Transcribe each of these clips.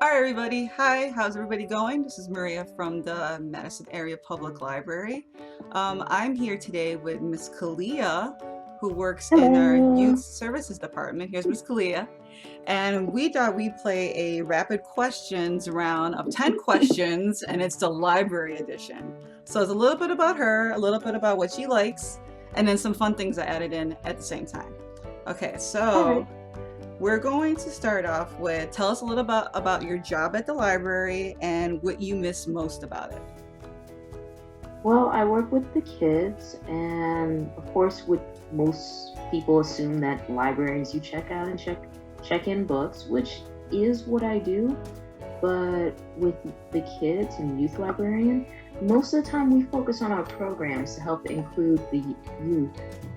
All right, everybody. Hi, how's everybody going? This is Maria from the Madison Area Public Library. I'm here today with Miss Kalea, who works in our Youth Hello. Services Department. Here's Miss Kalea. And we thought we'd play a rapid questions round of 10 questions, and it's the library edition. So it's a little bit about her, a little bit about what she likes, and then some fun things I added in at the same time. Okay, All right. so we're going to start off with tell us a little about your job at the library and what you miss most about it. Well, I work with the kids, and of course, with most people assume that libraries you check out and check in books, which is what I do. But with the kids and youth librarian, most of the time we focus on our programs to help include the youth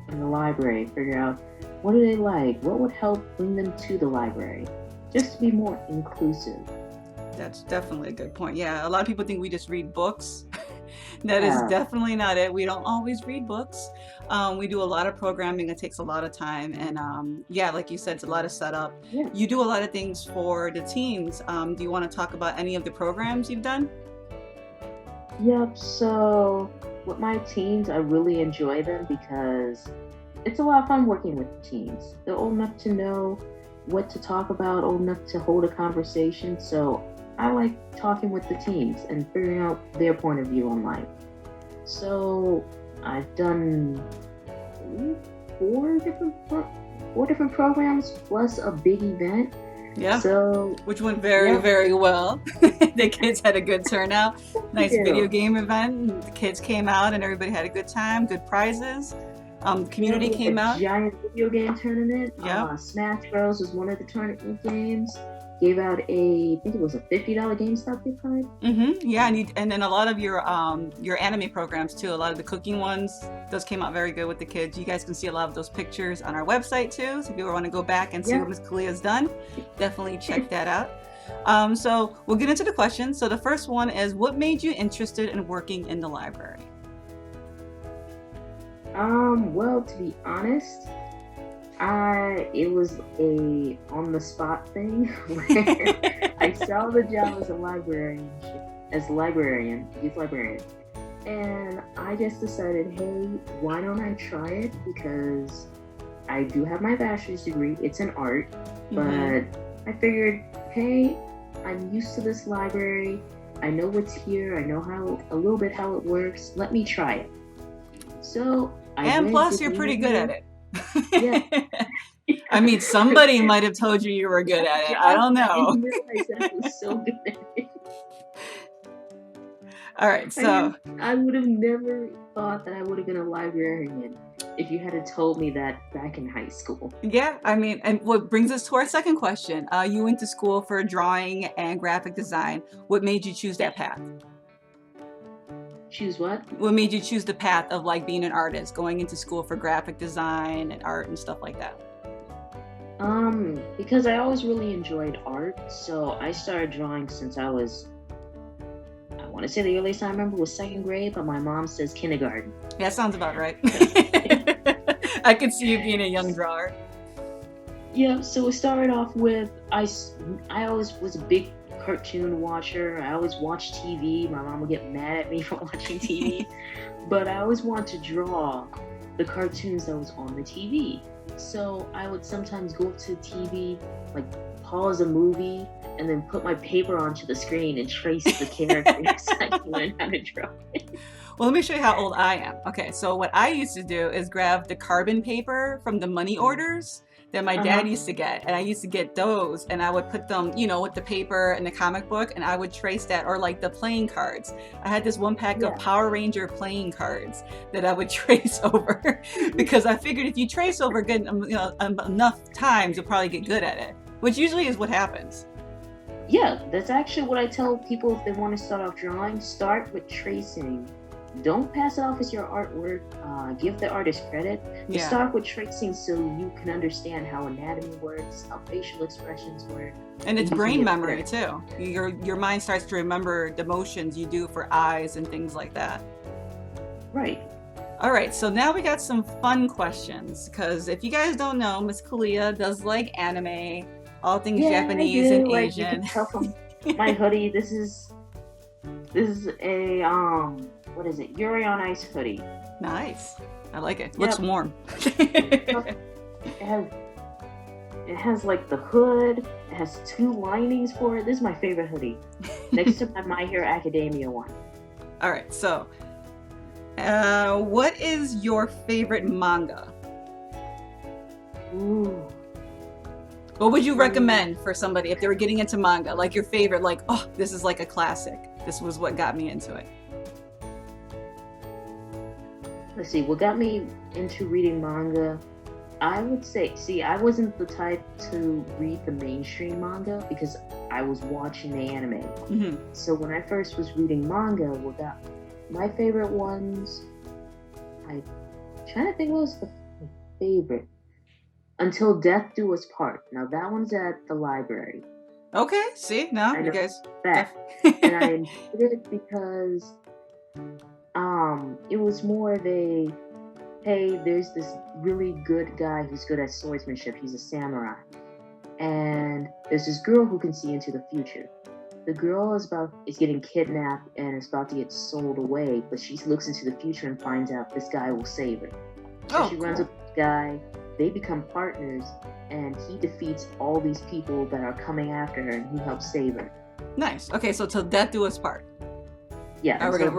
in the library, figure out what do they like, what would help bring them to the library, just to be more inclusive. That's definitely a good point. Yeah, a lot of people think we just read books. That is Yeah. definitely not it. We don't always read books. We do a lot of programming. It takes a lot of time. And yeah, like you said, it's a lot of setup. Yeah. You do a lot of things for the teens. Do you want to talk about any of the programs you've done? Yep. So with my teens, I really enjoy them because it's a lot of fun working with the teens. They're old enough to know what to talk about, old enough to hold a conversation. So I like talking with the teens and figuring out their point of view on life. So I've done three, four different programs plus a big event. Yeah. So Which went very, yeah, very well. The kids had a good turnout. thank Nice video you. game event. The kids came out and everybody had a good time, good prizes. Yeah, Community we had came a out. giant video game tournament. Yep. Smash Bros was one of the tournament games. Gave out I think it was a $50 GameStop gift card. Yeah, and then a lot of your anime programs too. A lot of the cooking ones, those came out very good with the kids. You guys can see a lot of those pictures on our website too. So if you want to go back and see Yeah. what Miss Kalea's done, definitely check that out. So we'll get into the questions. So the first one is, what made you interested in working in the library? Well, to be honest, it was a on the spot thing where I saw the job as a librarian, youth librarian. And I just decided, hey, why don't I try it? Because I do have my bachelor's degree. It's in art, hmm but I figured, hey, I'm used to this library. I know what's here. I know how a little bit how it works. Let me try it. So I And went, plus, did you're the pretty good interview. at Yeah. it. I mean, somebody might have told you you were good That at it. I job, don't I know. didn't realize that I was so good at it. All right, I just, so I would have never thought that I would have been a librarian if you had told me that back in high school. yeah, I mean, and what brings us to our second question. You went to school for drawing and graphic design. What made you choose Yeah. that path? Choose what? What made you choose the path of like being an artist, going into school for graphic design and art and stuff like that? Because I always really enjoyed art, so I started drawing since I want to say the earliest I remember was second grade, but my mom says kindergarten. Yeah, sounds about right. So, I could see you being a young drawer. yeah, so it started off with I always was a big cartoon watcher. I always watched TV. My mom would get mad at me for watching TV, but I always wanted to draw the cartoons that was on the TV. So I would sometimes go to the TV, like pause a movie, and then put my paper onto the screen and trace the characters. I can learn how to draw. Well, let me show you how old I am. Okay, so what I used to do is grab the carbon paper from the money orders that my Uh dad huh. used to get, and I used to get those, and I would put them, with the paper and the comic book, and I would trace that, or like the playing cards. I had this one pack of Yeah. Power Ranger playing cards that I would trace over because I figured if you trace over good, enough times, you'll probably get good at it, which usually is what happens. Yeah, that's actually what I tell people if they want to start off drawing. Start with tracing. Don't pass it off as your artwork. Give the artist credit. But Yeah. start with tracing so you can understand how anatomy works, how facial expressions work, And it's and you can brain get memory better. too. Your mind starts to remember the motions you do for eyes and things like that. Right. All right, so now we got some fun questions because if you guys don't know, Miss Kalea does like anime, all things Yeah, I Japanese and do. Like you can Asian. tell from My hoodie. This is a what is it? Yuri on Ice hoodie. Nice. I like it. Yep. Looks warm. It has like the hood. It has 2 linings for it. This is my favorite hoodie, next to my Hero Academia one. All right. So, what is your favorite manga? Ooh. What would you recommend for somebody if they were getting into manga? Like your favorite, like, oh, this is like a classic. This was what got me into it. Let's see, what got me into reading manga, I would say, I wasn't the type to read the mainstream manga because I was watching the anime. Mm-hmm. So when I first was reading manga, what got my favorite ones, I'm trying to think what was the favorite. Until Death Do Us Part. Now that one's at the library. Okay, see, now I you know guys. that. And I enjoyed it because it was more of a, hey, there's this really good guy who's good at swordsmanship. He's a samurai. And there's this girl who can see into the future. The girl is getting kidnapped and is about to get sold away, but she looks into the future and finds out this guy will save her. So she runs up to this guy, they become partners, and he defeats all these people that are coming after her, and he helps save her. Nice. Okay, so Till Death Do Us Part. Yeah, All right,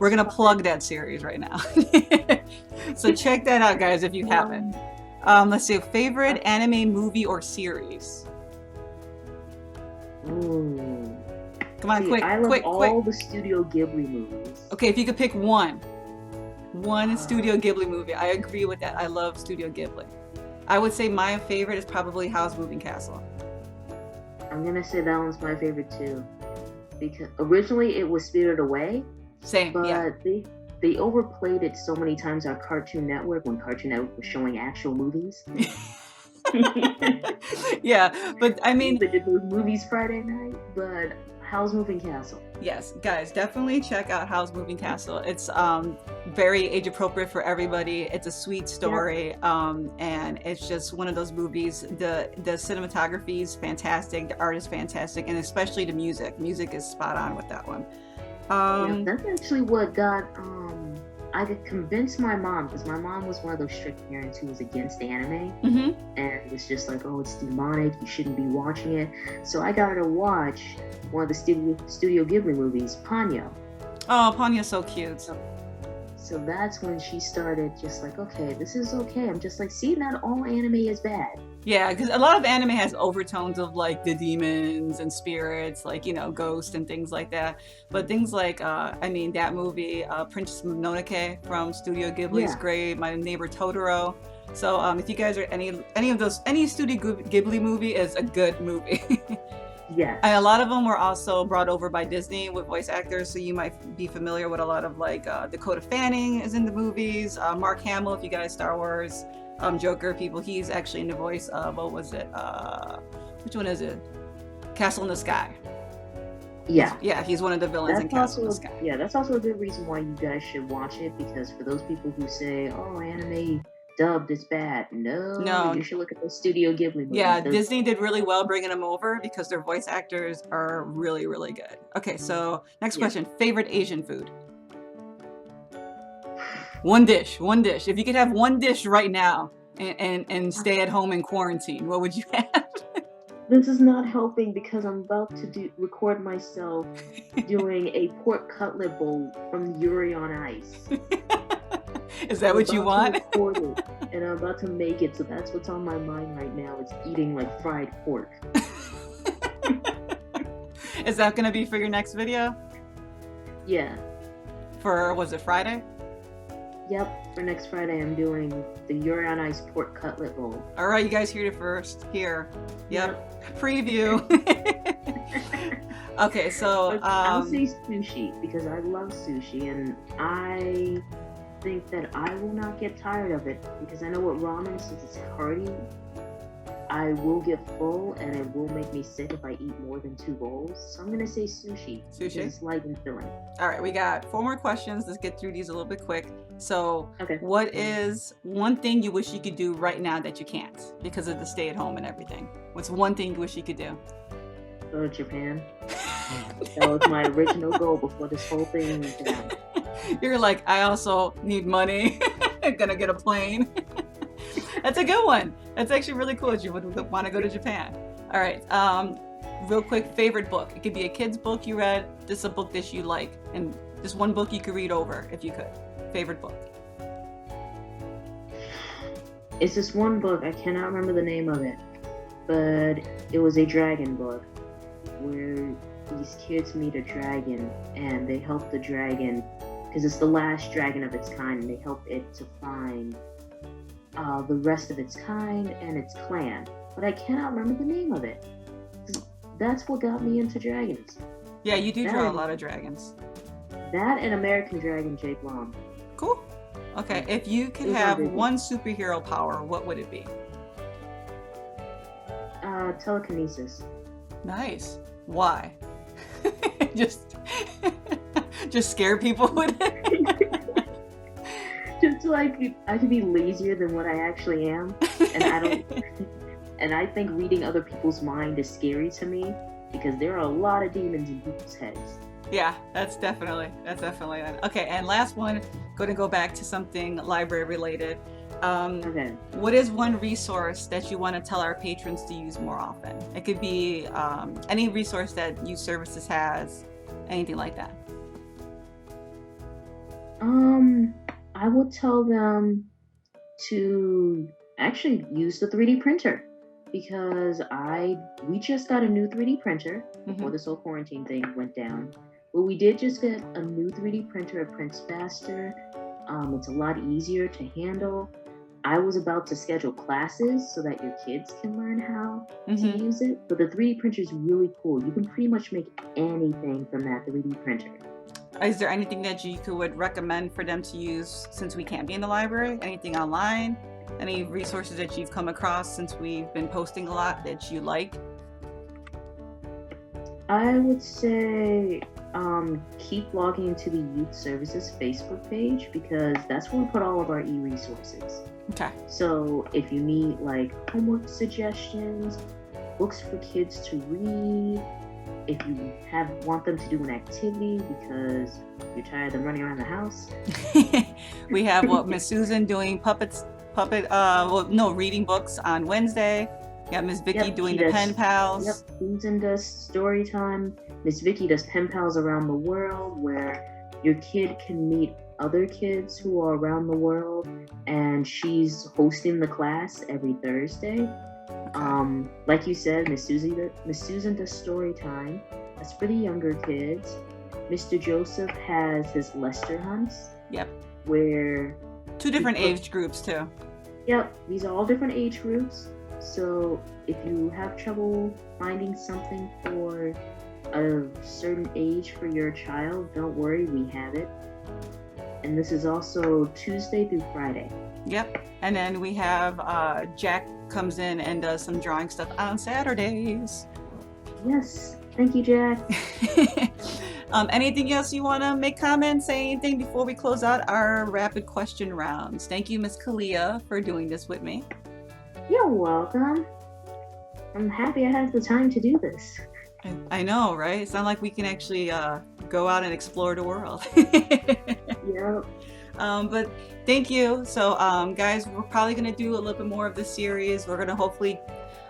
we're gonna plug that series right now. So check that out, guys, if you haven't. Let's see, favorite anime movie or series. Ooh. Come on, quick, I love quick. all the Studio Ghibli movies. Okay, if you could pick one Studio Ghibli movie, I agree with that. I love Studio Ghibli. I would say my favorite is probably Howl's Moving Castle. I'm gonna say that one's my favorite too, because originally it was Spirited Away. Same, but yeah. They overplayed it so many times on Cartoon Network when Cartoon Network was showing actual movies. Yeah, but I mean, they did those movies Friday night, but Howl's Moving Castle. Yes, guys, definitely check out Howl's Moving Castle. It's very age appropriate for everybody. It's a sweet story, and it's just one of those movies. The cinematography is fantastic, the art is fantastic, and especially the music. Music is spot on with that one. That's actually what got I could convince my mom, because my mom was one of those strict parents who was against anime, and was just like, oh, it's demonic, you shouldn't be watching it. So I got her to watch one of the Studio Ghibli movies, Ponyo. Oh, Ponyo's so cute. So that's when she started just like, okay, this is okay. I'm just like, see, not all anime is bad. Yeah, because a lot of anime has overtones of like the demons and spirits, like, you know, ghosts and things like that. But things like, I mean, that movie, Princess Mononoke from Studio Ghibli is great. My Neighbor Totoro. So if you guys are any Studio Ghibli movie is a good movie. Yeah. And a lot of them were also brought over by Disney with voice actors, so you might be familiar with a lot of like Dakota Fanning is in the movies, Mark Hamill, if you guys Star Wars, Joker people, he's actually in the voice of, what was it? Which one is it? Castle in the Sky. Yeah. Yeah, he's one of the villains in Castle in the Sky. Yeah, that's also a good reason why you guys should watch it, because for those people who say, oh, anime dubbed is bad. No, you should look at the Studio Ghibli movies. Yeah, Disney did really well bringing them over because their voice actors are really, really good. Okay, so next question. Favorite Asian food? One dish. If you could have one dish right now and stay at home in quarantine, what would you have? This is not helping because I'm about to record myself doing a pork cutlet bowl from Yuri on Ice. Is that what you want? And I'm about to make it, so that's what's on my mind right now, is eating like fried pork. Is that gonna be for your next video? Yeah. For, was it Friday? Yep, for next Friday I'm doing the Yuri on Ice pork cutlet bowl. All right, you guys heard it first here. Yep. Preview. Okay, so I'll say sushi because I love sushi, and I think that I will not get tired of it because I know what ramen, since it's hearty, I will get full and it will make me sick if I eat more than 2 bowls. So I'm gonna say sushi. Sushi? It's light and filling. All right, we got 4 more questions. Let's get through these a little bit quick. So, okay. What is one thing you wish you could do right now that you can't because of the stay at home and everything? What's one thing you wish you could do? Go to Japan. That was my original goal before this whole thing went down. You're like, I also need money. I'm gonna get a plane. That's a good one. That's actually really cool that you would want to go to Japan. All right. Real quick, favorite book. It could be a kid's book you read. This is a book that you like, and just one book you could read over if you could. Favorite book. It's this one book, I cannot remember the name of it, but it was a dragon book where these kids meet a dragon and they help the dragon, because it's the last dragon of its kind, and they help it to find the rest of its kind and its clan. But I cannot remember the name of it. That's what got me into dragons. Yeah, you do draw a lot of dragons. That and American Dragon Jake Long. Cool. Okay, if you could have one superhero power, what would it be? Telekinesis. Nice. Why? just scare people with it? Just so I could be lazier than what I actually am, and I don't. And I think reading other people's mind is scary to me because there are a lot of demons in people's heads. Yeah, that's definitely it. Okay, and last one, going to go back to something library related. Okay. What is one resource that you want to tell our patrons to use more often? It could be any resource that Youth Services has, anything like that. I would tell them to actually use the 3D printer, because we just got a new 3D printer before this whole quarantine thing went down. But we did just get a new 3D printer. It prints faster. It's a lot easier to handle. I was about to schedule classes so that your kids can learn how to use it. But the 3D printer is really cool. You can pretty much make anything from that 3D printer. Is there anything that you would recommend for them to use since we can't be in the library? Anything online? Any resources that you've come across since we've been posting a lot that you like? I would say keep logging into the Youth Services Facebook page, because that's where we put all of our e-resources. Okay. So if you need like homework suggestions, books for kids to read, if you want them to do an activity because you're tired of them running around the house. We have Miss Susan doing reading books on Wednesday. Yeah, Miss Vicky doing the pen pals. Yep, Susan does story time. Miss Vicky does pen pals around the world, where your kid can meet other kids who are around the world, and she's hosting the class every Thursday. Like you said, Miss Susan does story time. That's for the younger kids. Mr. Joseph has his Lester hunts. Yep. Where 2 different age groups too. Yep, these are all different age groups. So if you have trouble finding something for a certain age for your child, don't worry, we have it. And this is also Tuesday through Friday. Yep. And then we have Jack comes in and does some drawing stuff on Saturdays. Yes. Thank you, Jack. Anything else you want to make comments, say anything before we close out our rapid question rounds? Thank you, Miss Kalea, for doing this with me. You're welcome. I'm happy I have the time to do this. I know, right? It's not like we can actually go out and explore the world. Yep. But thank you. So guys, we're probably going to do a little bit more of this series. We're going to hopefully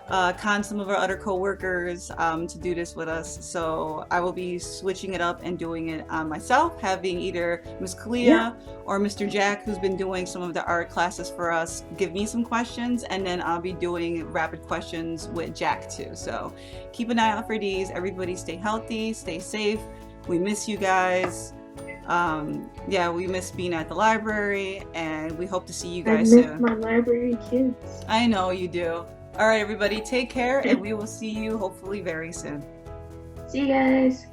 con some of our other co-workers to do this with us. So I will be switching it up and doing it on myself, having either Miss Kalea or Mr. Jack, who's been doing some of the art classes for us, give me some questions, and then I'll be doing rapid questions with Jack too. So keep an eye out for these. Everybody stay healthy, stay safe. We miss you guys. We miss being at the library, and we hope to see you guys soon. I miss my library kids. I know you do. All right, everybody, take care, and we will see you hopefully very soon. See you guys.